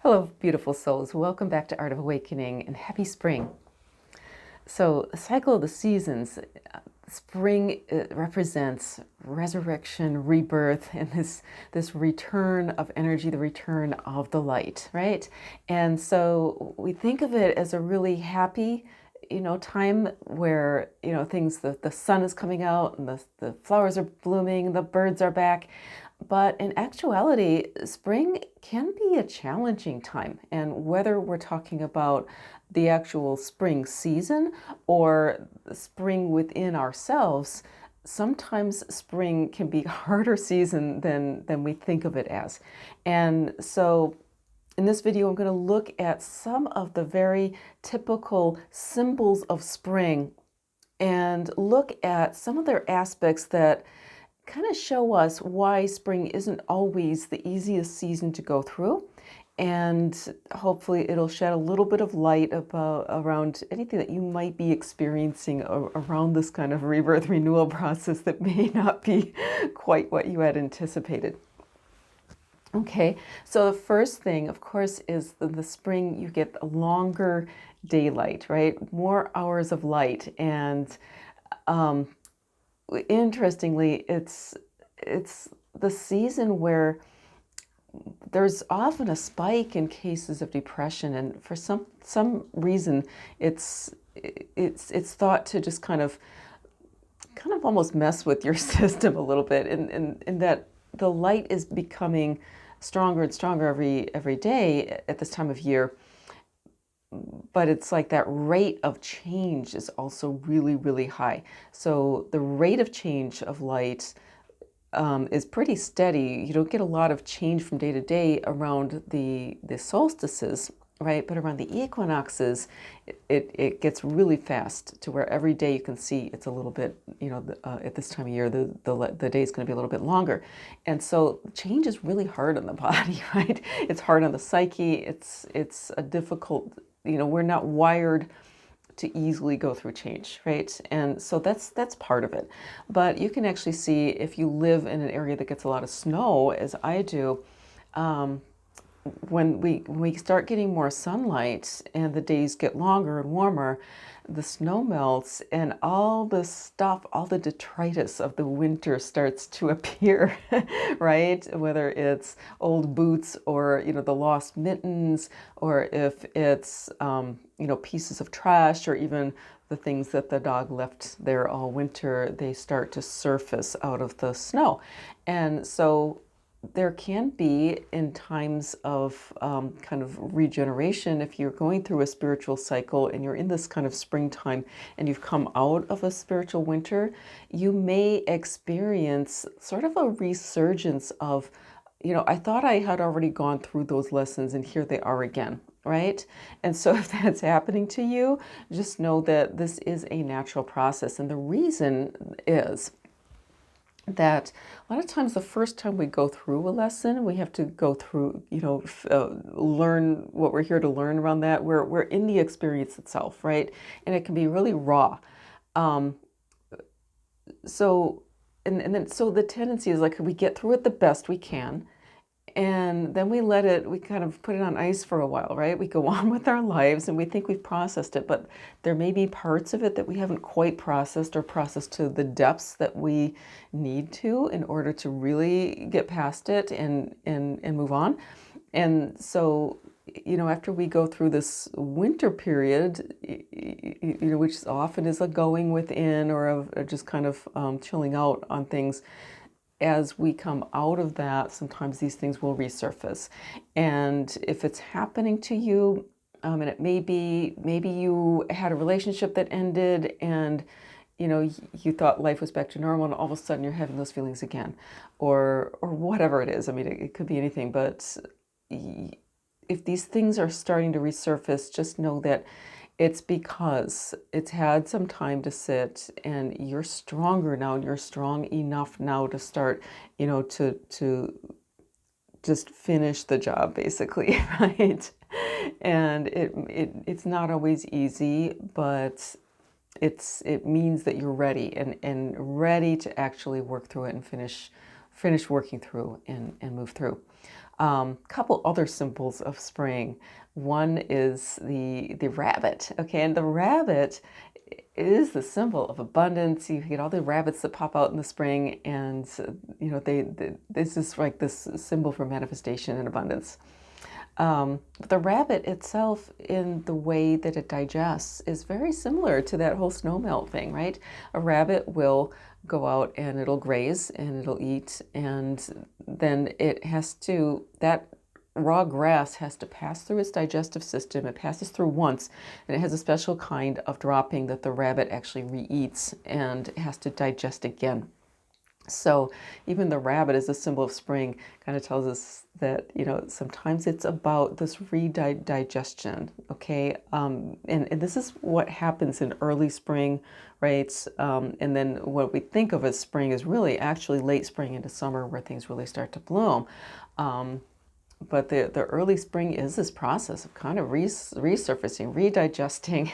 Hello, beautiful souls. Welcome back to Art of Awakening and happy spring. So, the cycle of the seasons, spring represents resurrection, rebirth, and this return of energy, the return of the light, right? And so we think of it as a really happy, time where, things, the sun is coming out and the flowers are blooming, the birds are back. But in actuality, spring can be a challenging time. And whether we're talking about the actual spring season or spring within ourselves, sometimes spring can be a harder season than we think of it as. And so in this video, I'm going to look at some of the very typical symbols of spring and look at some of their aspects that kind of show us why spring isn't always the easiest season to go through. And hopefully it'll shed a little bit of light around anything that you might be experiencing around this kind of rebirth renewal process that may not be quite what you had anticipated. Okay, so the first thing, of course, is the spring, you get a longer daylight, right? More hours of light. And interestingly, it's the season where there's often a spike in cases of depression, and for some reason, it's thought to just kind of almost mess with your system a little bit, in that the light is becoming stronger and stronger every day at this time of year. But it's like that rate of change is also really, really high. So the rate of change of light is pretty steady. You don't get a lot of change from day to day around the solstices, right? But around the equinoxes, it gets really fast to where every day you can see it's a little bit, at this time of year, the day is going to be a little bit longer. And so change is really hard on the body, right? It's hard on the psyche. It's a difficult, we're not wired to easily go through change, right? And so that's part of it. But you can actually see if you live in an area that gets a lot of snow, as I do, when we start getting more sunlight and the days get longer and warmer, the snow melts and all the stuff, all the detritus of the winter starts to appear, right? Whether it's old boots or, the lost mittens, or if it's, pieces of trash, or even the things that the dog left there all winter, they start to surface out of the snow. And so there can be, in times of kind of regeneration, if you're going through a spiritual cycle and you're in this kind of springtime and you've come out of a spiritual winter, you may experience sort of a resurgence of, I thought I had already gone through those lessons and here they are again, right? And so if that's happening to you, just know that this is a natural process. And the reason is that a lot of times the first time we go through a lesson, we have to go through, learn what we're here to learn around that. We're in the experience itself, right? And it can be really raw. So the tendency is like we get through it the best we can, and then we kind of put it on ice for a while, right? We go on with our lives and we think we've processed it, but there may be parts of it that we haven't quite processed, or processed to the depths that we need to in order to really get past it and move on. And so, after we go through this winter period, which often is a going within, or just kind of chilling out on things, as we come out of that, sometimes these things will resurface. And if it's happening to you, and it may be, maybe you had a relationship that ended and, you thought life was back to normal, and all of a sudden you're having those feelings again, or whatever it is. I mean, it could be anything, but if these things are starting to resurface, just know that it's because it's had some time to sit, and you're stronger now, and you're strong enough now to start, to just finish the job, basically, right? And it's not always easy, but it means that you're ready and ready to actually work through it and finish working through and move through. Couple other symbols of spring. One is the rabbit, okay, and the rabbit is the symbol of abundance. You get all the rabbits that pop out in the spring, and this is like this symbol for manifestation and abundance. But the rabbit itself, in the way that it digests, is very similar to that whole snow melt thing, right? A rabbit will go out and it'll graze and it'll eat, and then that raw grass has to pass through its digestive system. It passes through once, and it has a special kind of dropping that the rabbit actually re-eats and has to digest again. So even the rabbit as a symbol of spring kind of tells us that, sometimes it's about this redigestion, okay? And this is what happens in early spring, right? And then what we think of as spring is really actually late spring into summer where things really start to bloom. But the early spring is this process of kind of resurfacing, redigesting,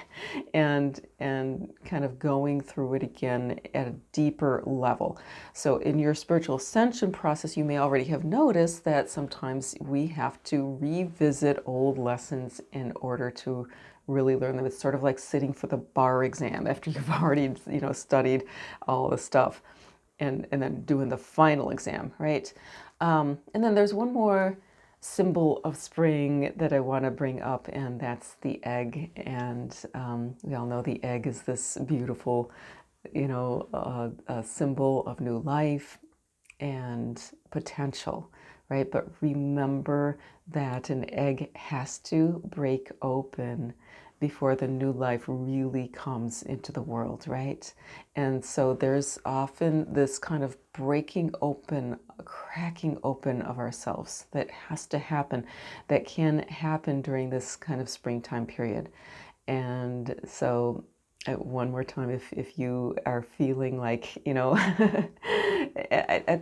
and kind of going through it again at a deeper level. So in your spiritual ascension process, you may already have noticed that sometimes we have to revisit old lessons in order to really learn them. It's sort of like sitting for the bar exam after you've already, studied all the stuff, and then doing the final exam, right? And then there's one more symbol of spring that I want to bring up, and that's the egg. And we all know the egg is this beautiful, symbol of new life and potential, right? But remember that an egg has to break open before the new life really comes into the world, right? And so there's often this kind of breaking open, cracking open of ourselves that has to happen, that can happen during this kind of springtime period. And so one more time, if you are feeling like, I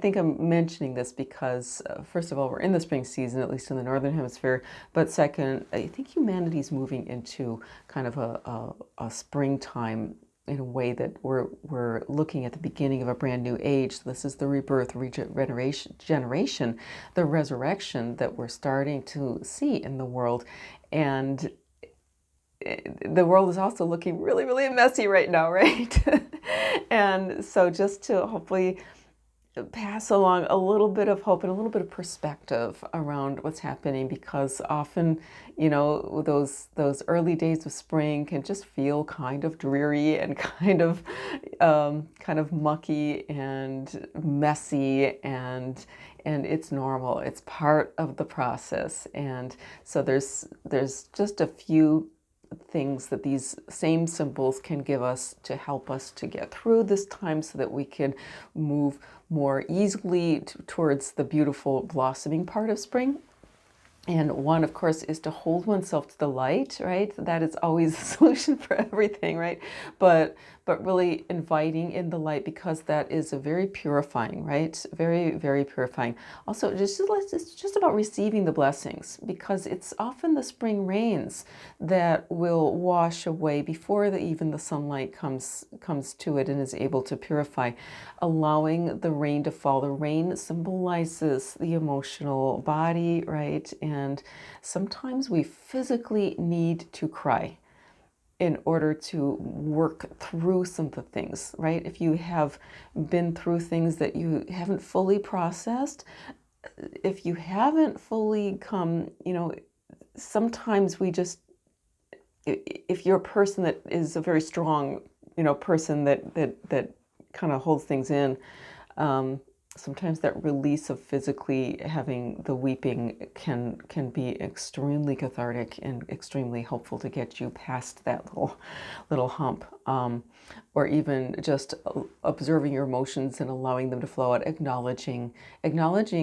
think I'm mentioning this because, first of all, we're in the spring season, at least in the Northern Hemisphere. But second, I think humanity's moving into kind of a springtime in a way that we're looking at the beginning of a brand new age. So this is the rebirth, regeneration, the resurrection that we're starting to see in the world. And the world is also looking really, really messy right now, right? And so just to hopefully pass along a little bit of hope and a little bit of perspective around what's happening, because often, those early days of spring can just feel kind of dreary and kind of mucky and messy, and it's normal. It's part of the process. And so there's just a few things that these same symbols can give us to help us to get through this time so that we can move more easily towards the beautiful blossoming part of spring. And one, of course, is to hold oneself to the light, right? That is always the solution for everything, right? But really inviting in the light, because that is a very purifying, right? Very, very purifying. Also, it's just about receiving the blessings, because it's often the spring rains that will wash away before even the sunlight comes to it and is able to purify, allowing the rain to fall. The rain symbolizes the emotional body, right? And sometimes we physically need to cry in order to work through some of the things, right? If you have been through things that you haven't fully processed, if you haven't fully come, sometimes if you're a person that is a very strong, person that kind of holds things in, sometimes that release of physically having the weeping can be extremely cathartic and extremely helpful to get you past that little hump, or even just observing your emotions and allowing them to flow out, acknowledging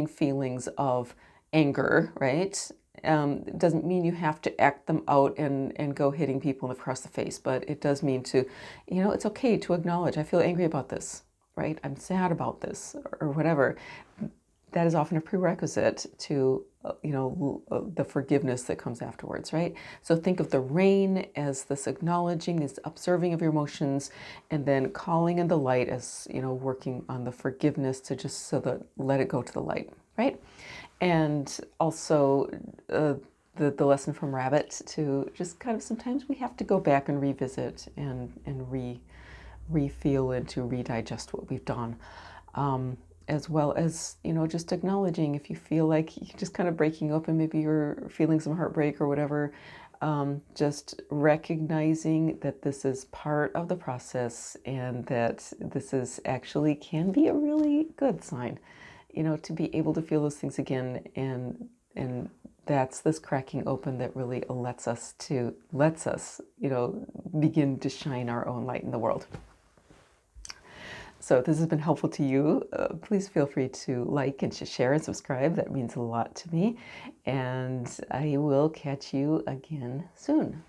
feelings of anger, right? It doesn't mean you have to act them out and go hitting people across the face, but it does mean to, it's okay to acknowledge, I feel angry about this, right? I'm sad about this, or whatever. That is often a prerequisite to, the forgiveness that comes afterwards, right? So think of the rain as this acknowledging, this observing of your emotions, and then calling in the light as, working on the forgiveness to just let it go to the light, right? And also the lesson from Rabbit to just kind of sometimes we have to go back and revisit and re-feel and to redigest what we've done. As well as, just acknowledging if you feel like you're just kind of breaking up and maybe you're feeling some heartbreak or whatever, just recognizing that this is part of the process and that this is actually can be a really good sign, to be able to feel those things again. And that's this cracking open that really lets us, begin to shine our own light in the world. So if this has been helpful to you, please feel free to like and to share and subscribe. That means a lot to me. And I will catch you again soon.